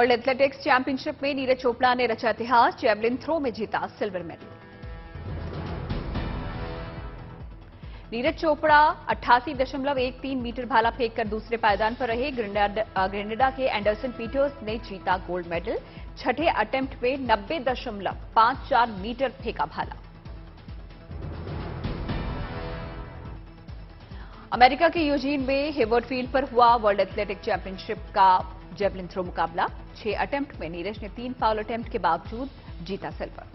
World athletics championship में नीरज चोपड़ा ने रचा इतिहास, जेवलिन थ्रो में जीता silver medal. Neeraj Chopra 88.13 metre भाला फेंककर दूसरे पायदान पर रहे। ग्रेनेडा के एंडरसन पीटर्स ने जीता गोल्ड मेडल। छठे अटेम्प्ट में 90.54 मीटर फेंका भाला। अमेरिका के यूजीन में हेवर्ड फील्ड पर हुआ वर्ल्ड एथलेटिक चैंपियनशिप का जेवलिन थ्रो मुकाबला। 6 अटेम्प्ट में नीरज ने 3 फाउल अटेम्प्ट के बावजूद जीता silver.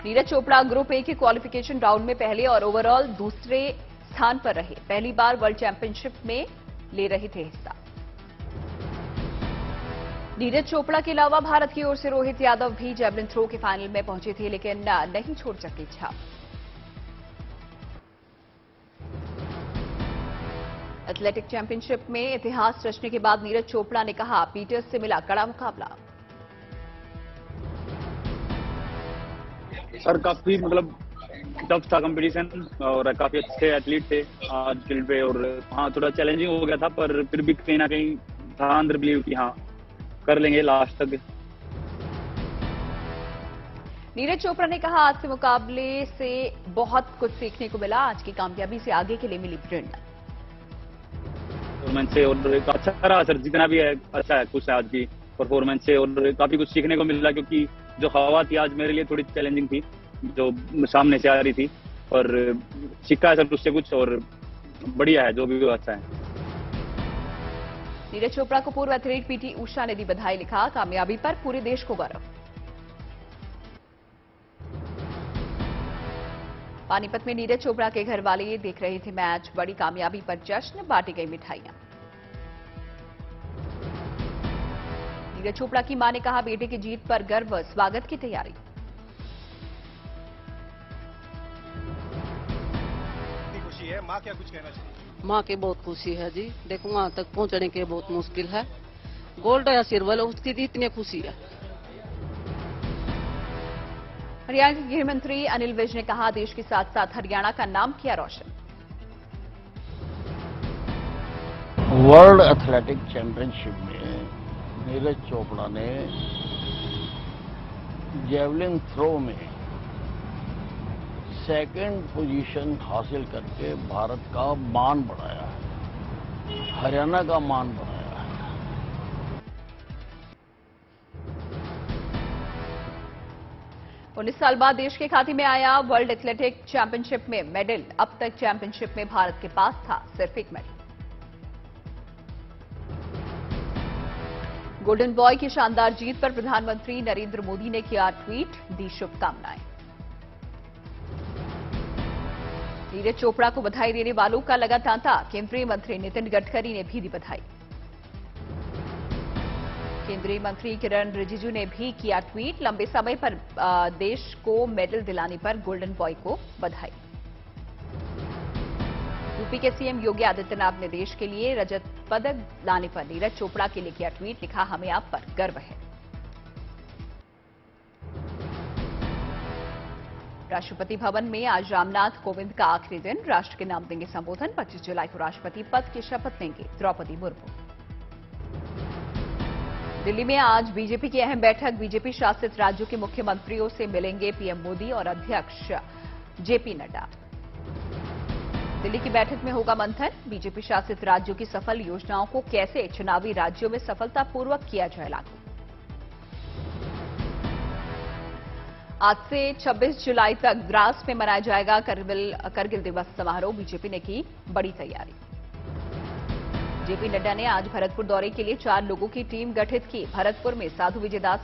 Neeraj Chopra group A के क्वालिफिकेशन राउंड में पहले और ओवरऑल दूसरे स्थान पर रहे। पहली बार वर्ल्ड चैंपियनशिप में ले रहे थे हिस्सा। नीरज चोपड़ा के अलावा भारत की ओर से रोहित यादव भी जेवलिन थ्रो के फाइनल में पहुंचे थे, लेकिन नहीं छोड़ सके छाप। एथलेटिक चैंपियनशिप में इतिहास रचने के बाद नीरज चोपड़ा ने कहा, पीटर्स से मिला कड़ा मुकाबला। सर काफी टफ था कंपटीशन और काफी अच्छे एथलीट थे आज फील्ड पे। और हाँ, थोड़ा चैलेंजिंग हो गया था, पर फिर भी कहीं ना कहीं था अंदर बिलीव कि हाँ कर लेंगे लास्ट तक। नीरज चोपड़ा ने कहा, आज के मुकाबले से बहुत कुछ सीखने को मिला। आज की कामयाबी से आगे के लिए मिली प्रेरणा। परफॉर्मेंस से और अच्छा रहा सर, जितना भी है अच्छा है, खुश है आज की परफॉर्मेंस से और काफी कुछ सीखने को मिला। क्योंकि जो हवा थी आज मेरे लिए थोड़ी चैलेंजिंग थी, जो सामने से आ रही थी, और सीखा है सर उससे कुछ, और बढ़िया है जो भी अच्छा है। नीरज चोपड़ा को पूर्व एथलीट पीटी उषा ने दी बधाई, लिखा, कामयाबी पर पूरे देश को गौरव। पानीपत में नीरज चोपड़ा के घर वाले देख रहे थे मैच। बड़ी कामयाबी पर जश्न, बांटी गई मिठाइयां। नीरज चोपड़ा की मां ने कहा, बेटे की जीत पर गर्व, स्वागत की तैयारी। खुशी है, मां क्या कुछ कहना चाहिए? मां की बहुत खुशी है जी। देखो वहां तक पहुंचने के बहुत मुश्किल है। गोल्ड या सिल्वर उसकी इतनी खुशी है। हरियाणा के गृह मंत्री अनिल विज ने कहा, देश के साथ साथ हरियाणा का नाम किया रोशन। वर्ल्ड एथलेटिक चैंपियनशिप में नीरज चोपड़ा ने जेवलिन थ्रो में सेकंड पोजीशन हासिल करके भारत का मान बढ़ाया है, हरियाणा का मान बढ़ाया है। 19 साल बाद देश के खाते में आया वर्ल्ड एथलेटिक चैंपियनशिप में मेडल। अब तक चैंपियनशिप में भारत के पास था सिर्फ एक मेडल। गोल्डन बॉय की शानदार जीत पर प्रधानमंत्री नरेंद्र मोदी ने किया ट्वीट, दी शुभकामनाएं। नीरज चोपड़ा को बधाई देने वालों का लगा तांता। केंद्रीय मंत्री नितिन गडकरी ने भी दी बधाई। केंद्रीय मंत्री किरण रिजिजू ने भी किया ट्वीट, लंबे समय पर देश को मेडल दिलाने पर गोल्डन बॉय को बधाई। यूपी के सीएम योगी आदित्यनाथ ने देश के लिए रजत पदक लाने पर नीरज चोपड़ा के लिए किया ट्वीट, लिखा, हमें आप पर गर्व है। राष्ट्रपति भवन में आज रामनाथ कोविंद का आखिरी दिन। राष्ट्र के नाम देंगे संबोधन। 25 जुलाई को राष्ट्रपति पद की शपथ लेंगे द्रौपदी मुर्मू। दिल्ली में आज बीजेपी की अहम बैठक। बीजेपी शासित राज्यों के मुख्यमंत्रियों से मिलेंगे पीएम मोदी और अध्यक्ष जेपी नड्डा। दिल्ली की बैठक में होगा मंथन। बीजेपी शासित राज्यों की सफल योजनाओं को कैसे चुनावी राज्यों में सफलतापूर्वक किया जाए लागू। आज से 26 जुलाई तक द्रास में मनाया जाएगा करगिल दिवस समारोह। बीजेपी ने की बड़ी तैयारी। जेपी नड्डा ने आज भरतपुर दौरे के लिए 4 लोगों की टीम गठित की। भरतपुर में साधु विजयदास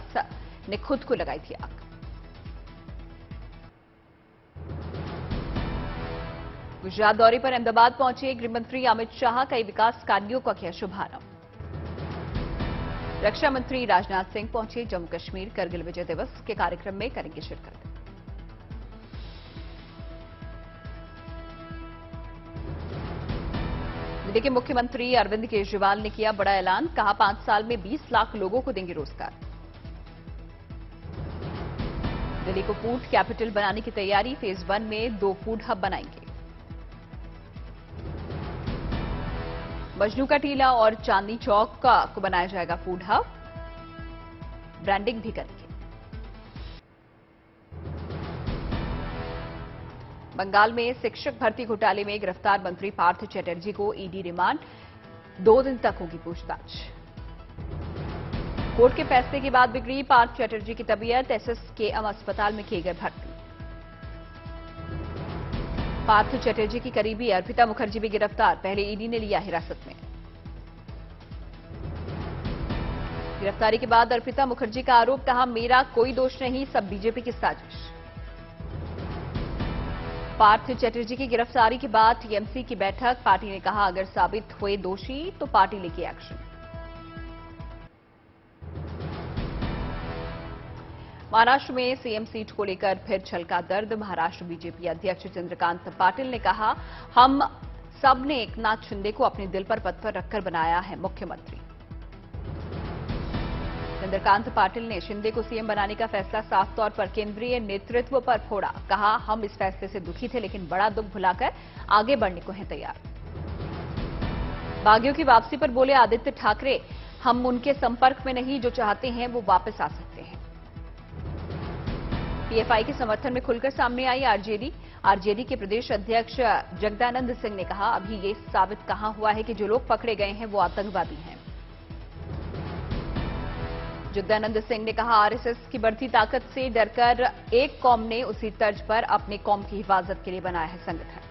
ने खुद को लगाई थी आग। गुजरात दौरे पर अहमदाबाद पहुंचे गृहमंत्री अमित शाह। कई विकास कार्यों का किया शुभारंभ। रक्षा मंत्री राजनाथ सिंह पहुंचे जम्मू कश्मीर। करगिल विजय दिवस के कार्यक्रम में करेंगे शिरकत। दिल्ली के मुख्यमंत्री अरविंद केजरीवाल ने किया बड़ा ऐलान, कहा 5 साल में 20 लाख लोगों को देंगे रोजगार। दिल्ली को फूड कैपिटल बनाने की तैयारी। फेज 1 में 2 फूड हब बनाएंगे। मजनू का टीला और चांदनी चौक को बनाया जाएगा फूड हब, ब्रांडिंग भी करेंगे। बंगाल में शिक्षक भर्ती घोटाले में गिरफ्तार मंत्री पार्थ चैटर्जी को ईडी रिमांड, 2 दिन तक होगी पूछताछ। कोर्ट के फैसले के बाद बिगड़ी पार्थ चैटर्जी की तबीयत, एसएसकेएम अस्पताल में किए गए भर्ती। पार्थ चैटर्जी की करीबी अर्पिता मुखर्जी भी गिरफ्तार, पहले ईडी ने लिया हिरासत में। गिरफ्तारी के बाद अर्पिता मुखर्जी का आरोप, कहा मेरा कोई दोष नहीं, सब बीजेपी की साजिश। पार्थ चैटर्जी की गिरफ्तारी के बाद टीएमसी की बैठक, पार्टी ने कहा अगर साबित हुए दोषी तो पार्टी लेगी एक्शन। महाराष्ट्र में सीएम सीट को लेकर फिर छलका दर्द, महाराष्ट्र बीजेपी अध्यक्ष चंद्रकांत पाटिल ने कहा हम सब ने एकनाथ शिंदे को अपने दिल पर पत्थर रखकर बनाया है मुख्यमंत्री। चंद्रकांत पाटिल ने शिंदे को सीएम बनाने का फैसला साफ तौर पर केंद्रीय नेतृत्व पर फोड़ा, कहा हम इस फैसले से दुखी थे लेकिन बड़ा दुख भुलाकर आगे बढ़ने को हैं तैयार। बागियों की वापसी पर बोले आदित्य ठाकरे, हम उनके संपर्क में नहीं, जो चाहते हैं वो वापस आ सकते हैं। पीएफआई के समर्थन में खुलकर सामने आई आरजेडी के प्रदेश अध्यक्ष जगदानंद सिंह ने कहा अभी ये साबित कहां हुआ है कि जो लोग पकड़े गए हैं वो आतंकवादी हैं। जगदानंद सिंह ने कहा आरएसएस की बढ़ती ताकत से डरकर एक कौम ने उसी तर्ज पर अपने कौम की हिफाजत के लिए बनाया है संगठन।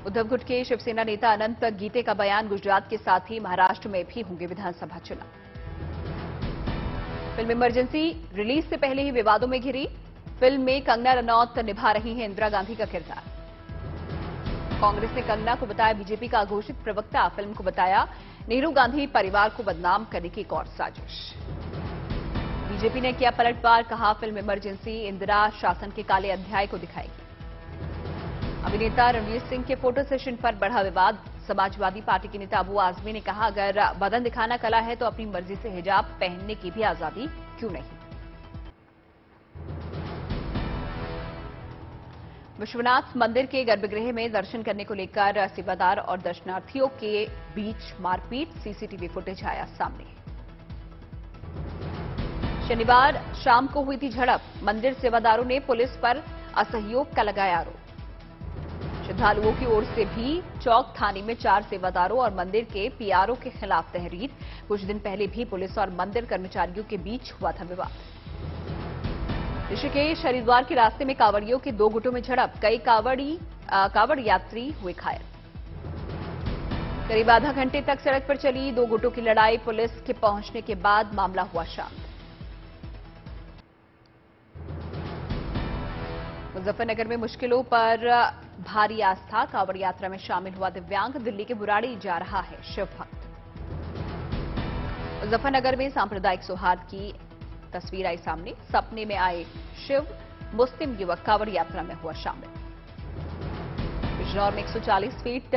उद्धव गुट के शिवसेना नेता अनंत गीते का बयान, गुजरात के साथ ही महाराष्ट्र में भी होंगे विधानसभा चुनाव। फिल्म इमरजेंसी रिलीज से पहले ही विवादों में घिरी, फिल्म में कंगना रनौत निभा रही हैं इंदिरा गांधी का किरदार। कांग्रेस ने कंगना को बताया बीजेपी का घोषित प्रवक्ता, फिल्म को बताया नेहरू गांधी परिवार को बदनाम करने की एक और साजिश। बीजेपी ने किया पलटवार, कहा फिल्म इमरजेंसी इंदिरा शासन के काले अध्याय को दिखाएगी। अभिनेता रणवीर सिंह के फोटो सेशन पर बढ़ा विवाद, समाजवादी पार्टी के नेता अबू आजमी ने कहा अगर बदन दिखाना कला है तो अपनी मर्जी से हिजाब पहनने की भी आजादी क्यों नहीं। विश्वनाथ मंदिर के गर्भगृह में दर्शन करने को लेकर सेवादार और दर्शनार्थियों के बीच मारपीट, सीसीटीवी फुटेज आया सामने। शनिवार शाम को हुई थी झड़प, मंदिर सेवादारों ने पुलिस पर असहयोग का लगाया आरोप। श्रद्धालुओं की ओर से भी चौक थाने में 4 सेवादारों और मंदिर के पीआरओ के खिलाफ तहरीर। कुछ दिन पहले भी पुलिस और मंदिर कर्मचारियों के बीच हुआ था विवाद। ऋषिकेश हरिद्वार के रास्ते में कांवड़ियों के 2 गुटों में झड़प, कई कांवड़ यात्री हुए घायल। करीब आधा घंटे तक सड़क पर चली 2 गुटों की लड़ाई, पुलिस के पहुंचने के बाद मामला हुआ शांत। मुजफ्फरनगर में मुश्किलों पर भारी आस्था, कांवड़ यात्रा में शामिल हुआ दिव्यांग, दिल्ली के बुराड़ी जा रहा है शिव भक्त। मुजफ्फरनगर में सांप्रदायिक सौहार्द की तस्वीर आई सामने, सपने में आए शिव, मुस्लिम युवक कांवड़ यात्रा में हुआ शामिल। बिजनौर में 140 फीट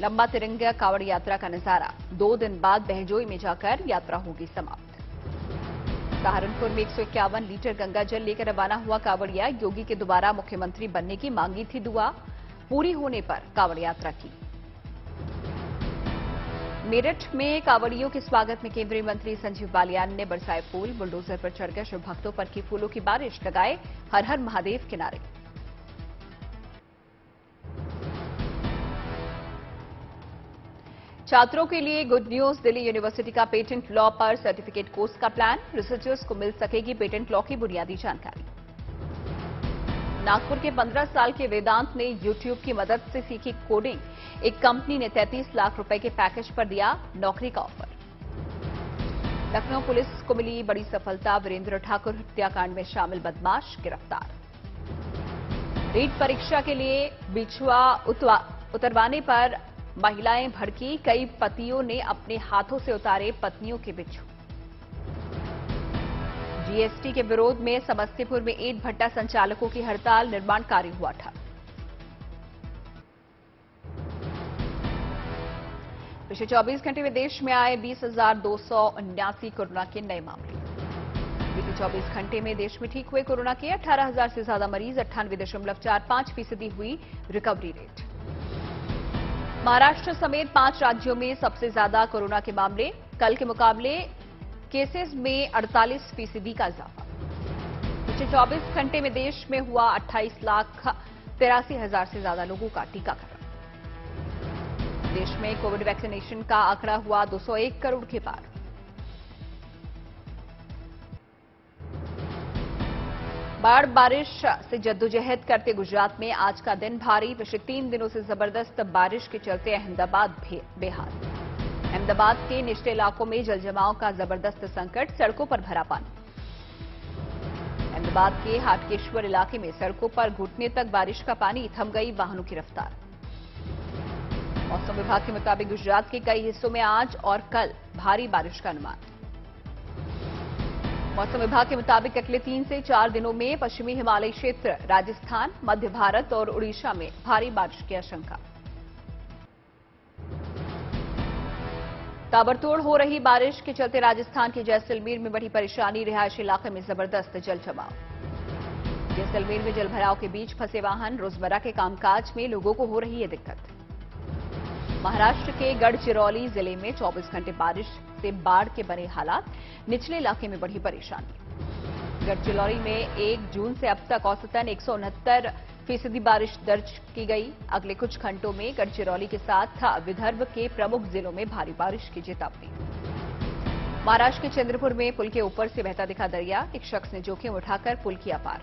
लंबा तिरंगा कांवड़ यात्रा का नजारा, 2 दिन बाद बहजोई में जाकर यात्रा होगी समाप्त। सहारनपुर में 151 लीटर गंगा जल लेकर रवाना हुआ कांवड़िया, योगी के दोबारा मुख्यमंत्री बनने की मांगी थी दुआ, पूरी होने पर कांवड़ यात्रा की। मेरठ में कांवड़ियों के स्वागत में केंद्रीय मंत्री संजीव बालियान ने बरसाए फूल, बुलडोजर पर चढ़कर शिव भक्तों पर की फूलों की बारिश, लगाए हर हर महादेव के नारे। छात्रों के लिए गुड न्यूज, दिल्ली यूनिवर्सिटी का पेटेंट लॉ पर सर्टिफिकेट कोर्स का प्लान, रिसर्चर्स को मिल सकेगी पेटेंट लॉ की बुनियादी जानकारी। नागपुर के 15 साल के वेदांत ने यूट्यूब की मदद से सीखी कोडिंग, एक कंपनी ने 33 लाख रुपए के पैकेज पर दिया नौकरी का ऑफर। लखनऊ पुलिस को मिली बड़ी सफलता, वीरेंद्र ठाकुर हत्याकांड में शामिल बदमाश गिरफ्तार। रीट परीक्षा के लिए बिछुआ उतरवाने पर महिलाएं भड़की, कई पतियों ने अपने हाथों से उतारे पत्नियों के बिच्छू। जीएसटी के विरोध में समस्तीपुर में ईंट भट्टा संचालकों की हड़ताल, निर्माण कार्य हुआ ठप। पिछले 24 घंटे में देश में आए 20,279 कोरोना के नए मामले। बीते 24 घंटे में देश में ठीक हुए कोरोना के 18,000 से ज्यादा मरीज, 98.45% हुई रिकवरी रेट। महाराष्ट्र समेत 5 राज्यों में सबसे ज्यादा कोरोना के मामले, कल के मुकाबले केसेस में 48% का इजाफा। पिछले 24 घंटे में देश में हुआ 28,83,000 से ज्यादा लोगों का टीकाकरण। देश में कोविड वैक्सीनेशन का आंकड़ा हुआ 201 करोड़ के पार। बाढ़ बारिश से जद्दोजहद करते गुजरात में आज का दिन भारी। पिछले 3 दिनों से जबरदस्त बारिश के चलते अहमदाबाद बेहाल। अहमदाबाद के निचले इलाकों में जलजमाव का जबरदस्त संकट, सड़कों पर भरा पानी। अहमदाबाद के हाटकेश्वर इलाके में सड़कों पर घुटने तक बारिश का पानी, थम गई वाहनों की रफ्तार। मौसम विभाग के मुताबिक गुजरात के कई हिस्सों में आज और कल भारी बारिश का अनुमान। मौसम विभाग के मुताबिक अगले 3 से 4 दिनों में पश्चिमी हिमालयी क्षेत्र, राजस्थान, मध्य भारत और उड़ीसा में भारी बारिश की आशंका। ताबड़तोड़ हो रही बारिश के चलते राजस्थान के जैसलमेर में बड़ी परेशानी, रिहायशी इलाके में जबरदस्त जल जमाव। जैसलमेर में जलभराव के बीच फंसे वाहन, रोजमर्रा के कामकाज में लोगों को हो रही है दिक्कत। महाराष्ट्र के गढ़चिरौली जिले में 24 घंटे बारिश से बाढ़ के बने हालात, निचले इलाके में बढ़ी परेशानी। गढ़चिरौली में 1 जून से अब तक औसतन 169% बारिश दर्ज की गई। अगले कुछ घंटों में गढ़चिरौली के साथ विदर्भ के प्रमुख जिलों में भारी बारिश की चेतावनी। महाराष्ट्र के चंद्रपुर में पुल के ऊपर से बहता दिखा दरिया, एक शख्स ने जोखिम उठाकर पुल किया पार।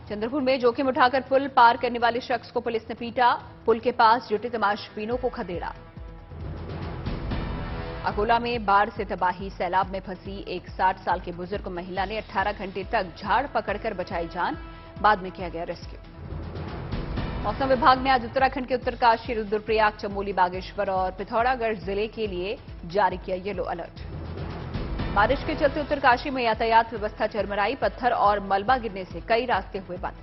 चंद्रपुर में जोखिम उठाकर पुल पार करने वाले शख्स को पुलिस ने पीटा, पुल के पास जुटे तमाशबीनों को खदेड़ा। अकोला में बाढ़ से तबाही, सैलाब में फंसी एक 60 साल की बुजुर्ग महिला ने 18 घंटे तक झाड़ पकड़कर बचाई जान, बाद में किया गया रेस्क्यू। मौसम विभाग ने आज उत्तराखंड के उत्तरकाशी, रुद्रप्रयाग, चमोली, बागेश्वर और पिथौरागढ़ जिले के लिए जारी किया येलो अलर्ट। बारिश के चलते उत्तरकाशी में यातायात व्यवस्था चरमराई, पत्थर और मलबा गिरने से कई रास्ते हुए बंद।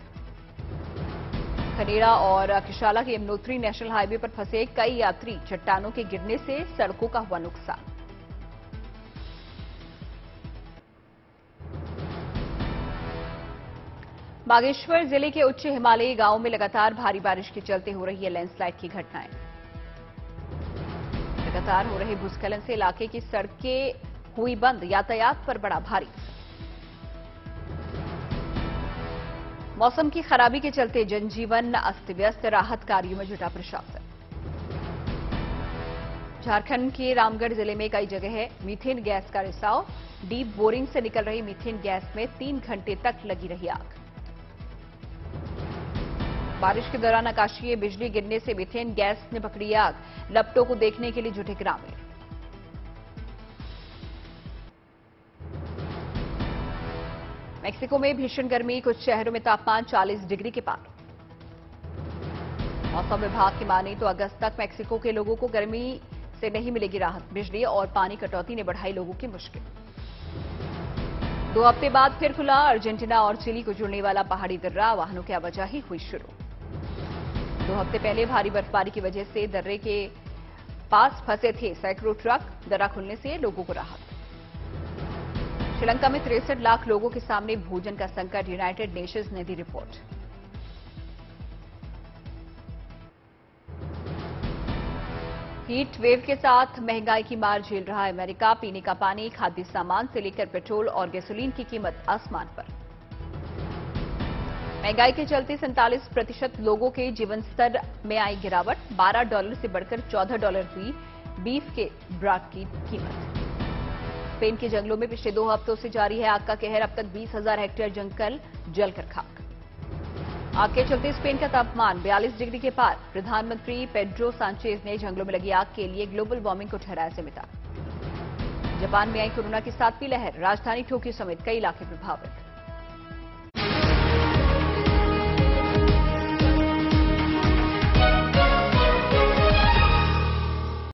खनेरा और किशाला के यमुनोत्री नेशनल हाईवे पर फंसे कई यात्री, चट्टानों के गिरने से सड़कों का हुआ नुकसान। बागेश्वर जिले के उच्च हिमालयी गांवों में लगातार भारी बारिश के चलते हो रही है लैंडस्लाइड की घटनाएं। लगातार हो रहे भूस्खलन से इलाके की सड़कें हुई बंद, यातायात पर बड़ा भारी। मौसम की खराबी के चलते जनजीवन अस्त व्यस्त, राहत कार्यों में जुटा प्रशासन। झारखंड के रामगढ़ जिले में कई जगह है मीथेन गैस का रिसाव, डीप बोरिंग से निकल रही मीथेन गैस में 3 घंटे तक लगी रही आग। बारिश के दौरान आकाशीय बिजली गिरने से मीथेन गैस ने पकड़ी आग, लपटों को देखने के लिए जुटे ग्रामीण। मेक्सिको में भीषण गर्मी, कुछ शहरों में तापमान 40 डिग्री के पार। मौसम विभाग की माने तो अगस्त तक मेक्सिको के लोगों को गर्मी से नहीं मिलेगी राहत। बिजली और पानी कटौती ने बढ़ाई लोगों की मुश्किल। 2 हफ्ते बाद फिर खुला अर्जेंटीना और चिली को जुड़ने वाला पहाड़ी दर्रा, वाहनों की आवाजाही हुई शुरू। 2 हफ्ते पहले भारी बर्फबारी की वजह से दर्रे के पास फंसे थे सैकड़ों ट्रक, दर्रा खुलने से लोगों को राहत। श्रीलंका में 63 लाख लोगों के सामने भोजन का संकट, यूनाइटेड नेशंस ने दी रिपोर्ट। हीट वेव के साथ महंगाई की मार झेल रहा है अमेरिका। पीने का पानी, खाद्य सामान से लेकर पेट्रोल और गैसोलीन की कीमत आसमान पर। महंगाई के चलते 47% लोगों के जीवन स्तर में आई गिरावट, $12 से बढ़कर $14 हुई बीफ के ब्राड की कीमत। स्पेन के जंगलों में पिछले 2 हफ्तों से जारी है आग का कहर, अब तक 20,000 हेक्टेयर जंगल जलकर खाक। आग के चलते स्पेन का तापमान 42 डिग्री के पार। प्रधानमंत्री पेड्रो सांचेज ने जंगलों में लगी आग के लिए ग्लोबल वार्मिंग को ठहराया जिम्मेदार। जापान में आई कोरोना की 7वीं लहर, राजधानी टोक्यो समेत कई इलाके प्रभावित।